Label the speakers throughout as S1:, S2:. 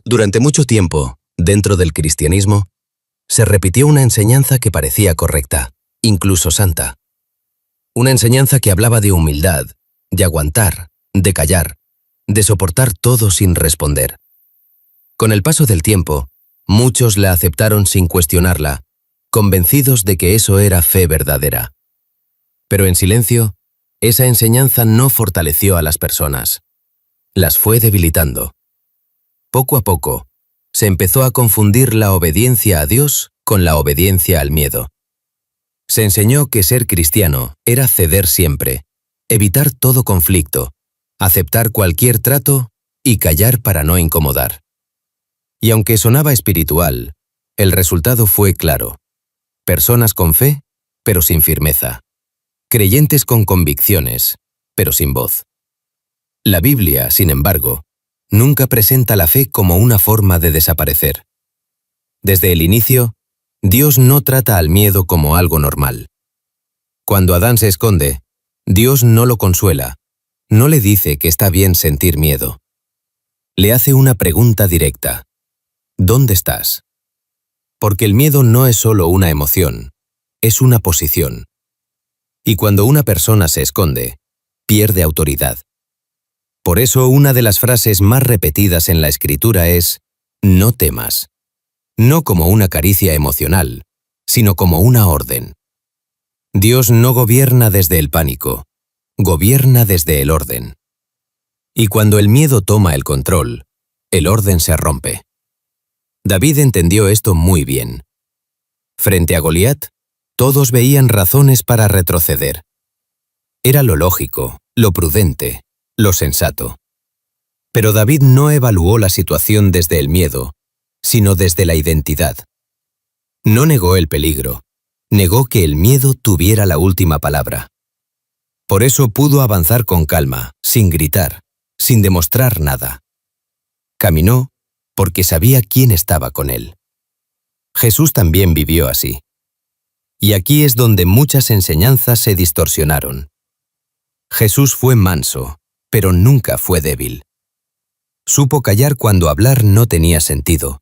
S1: Durante mucho tiempo, dentro del cristianismo, se repitió una enseñanza que parecía correcta, incluso santa. Una enseñanza que hablaba de humildad, de aguantar, de callar, de soportar todo sin responder. Con el paso del tiempo, muchos la aceptaron sin cuestionarla, convencidos de que eso era fe verdadera. Pero en silencio, esa enseñanza no fortaleció a las personas. Las fue debilitando. Poco a poco, se empezó a confundir la obediencia a Dios con la obediencia al miedo. Se enseñó que ser cristiano era ceder siempre, evitar todo conflicto, aceptar cualquier trato y callar para no incomodar. Y aunque sonaba espiritual, el resultado fue claro. Personas con fe, pero sin firmeza. Creyentes con convicciones, pero sin voz. La Biblia, sin embargo, nunca presenta la fe como una forma de desaparecer. Desde el inicio, Dios no trata al miedo como algo normal. Cuando Adán se esconde, Dios no lo consuela, no le dice que está bien sentir miedo. Le hace una pregunta directa. ¿Dónde estás? Porque el miedo no es solo una emoción, es una posición. Y cuando una persona se esconde, pierde autoridad. Por eso una de las frases más repetidas en la Escritura es «No temas», no como una caricia emocional, sino como una orden. Dios no gobierna desde el pánico, gobierna desde el orden. Y cuando el miedo toma el control, el orden se rompe. David entendió esto muy bien. Frente a Goliat, todos veían razones para retroceder. Era lo lógico, lo prudente, lo sensato. Pero David no evaluó la situación desde el miedo, sino desde la identidad. No negó el peligro, negó que el miedo tuviera la última palabra. Por eso pudo avanzar con calma, sin gritar, sin demostrar nada. Caminó porque sabía quién estaba con él. Jesús también vivió así. Y aquí es donde muchas enseñanzas se distorsionaron. Jesús fue manso, pero nunca fue débil. Supo callar cuando hablar no tenía sentido,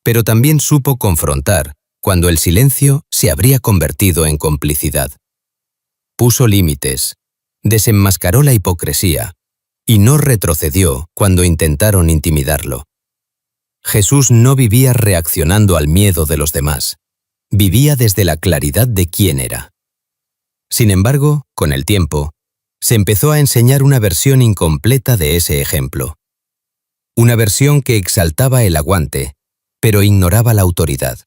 S1: pero también supo confrontar cuando el silencio se habría convertido en complicidad. Puso límites, desenmascaró la hipocresía y no retrocedió cuando intentaron intimidarlo. Jesús no vivía reaccionando al miedo de los demás, vivía desde la claridad de quién era. Sin embargo, con el tiempo, se empezó a enseñar una versión incompleta de ese ejemplo. Una versión que exaltaba el aguante, pero ignoraba la autoridad.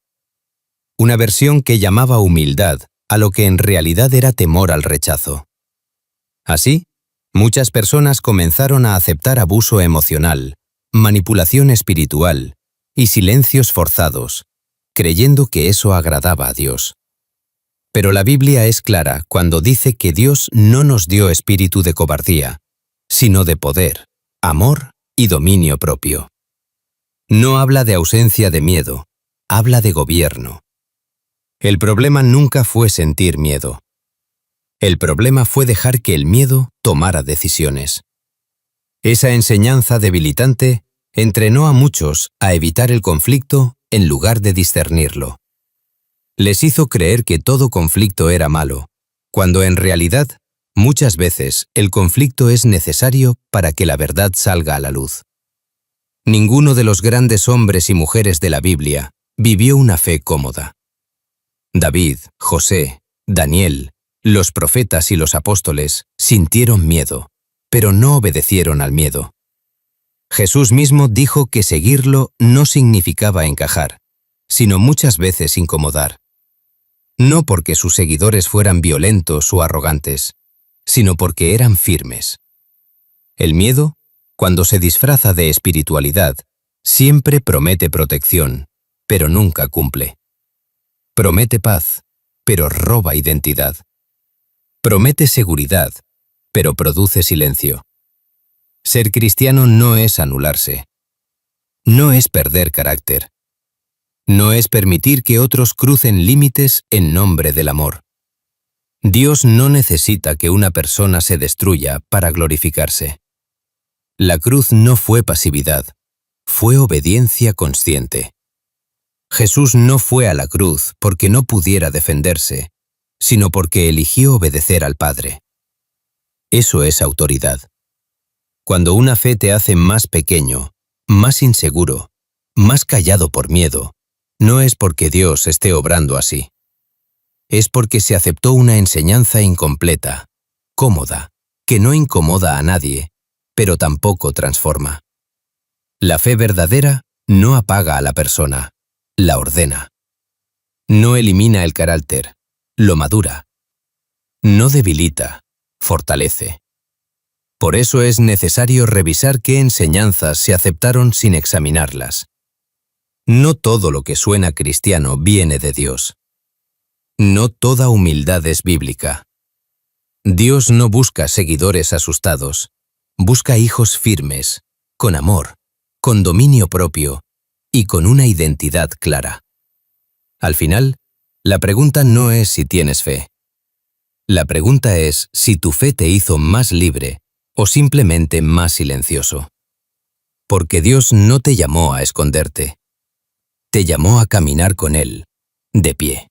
S1: Una versión que llamaba humildad a lo que en realidad era temor al rechazo. Así, muchas personas comenzaron a aceptar abuso emocional, manipulación espiritual y silencios forzados, creyendo que eso agradaba a Dios. Pero la Biblia es clara cuando dice que Dios no nos dio espíritu de cobardía, sino de poder, amor y dominio propio. No habla de ausencia de miedo, habla de gobierno. El problema nunca fue sentir miedo. El problema fue dejar que el miedo tomara decisiones. Esa enseñanza debilitante entrenó a muchos a evitar el conflicto en lugar de discernirlo. Les hizo creer que todo conflicto era malo, cuando en realidad, muchas veces, el conflicto es necesario para que la verdad salga a la luz. Ninguno de los grandes hombres y mujeres de la Biblia vivió una fe cómoda. David, José, Daniel, los profetas y los apóstoles sintieron miedo, pero no obedecieron al miedo. Jesús mismo dijo que seguirlo no significaba encajar, sino muchas veces incomodar. No porque sus seguidores fueran violentos o arrogantes, sino porque eran firmes. El miedo, cuando se disfraza de espiritualidad, siempre promete protección, pero nunca cumple. Promete paz, pero roba identidad. Promete seguridad, pero produce silencio. Ser cristiano no es anularse. No es perder carácter. No es permitir que otros crucen límites en nombre del amor. Dios no necesita que una persona se destruya para glorificarse. La cruz no fue pasividad, fue obediencia consciente. Jesús no fue a la cruz porque no pudiera defenderse, sino porque eligió obedecer al Padre. Eso es autoridad. Cuando una fe te hace más pequeño, más inseguro, más callado por miedo, no es porque Dios esté obrando así. Es porque se aceptó una enseñanza incompleta, cómoda, que no incomoda a nadie, pero tampoco transforma. La fe verdadera no apaga a la persona, la ordena. No elimina el carácter, lo madura. No debilita, fortalece. Por eso es necesario revisar qué enseñanzas se aceptaron sin examinarlas. No todo lo que suena cristiano viene de Dios. No toda humildad es bíblica. Dios no busca seguidores asustados, busca hijos firmes, con amor, con dominio propio y con una identidad clara. Al final, la pregunta no es si tienes fe. La pregunta es si tu fe te hizo más libre o simplemente más silencioso. Porque Dios no te llamó a esconderte. Te llamó a caminar con Él, de pie.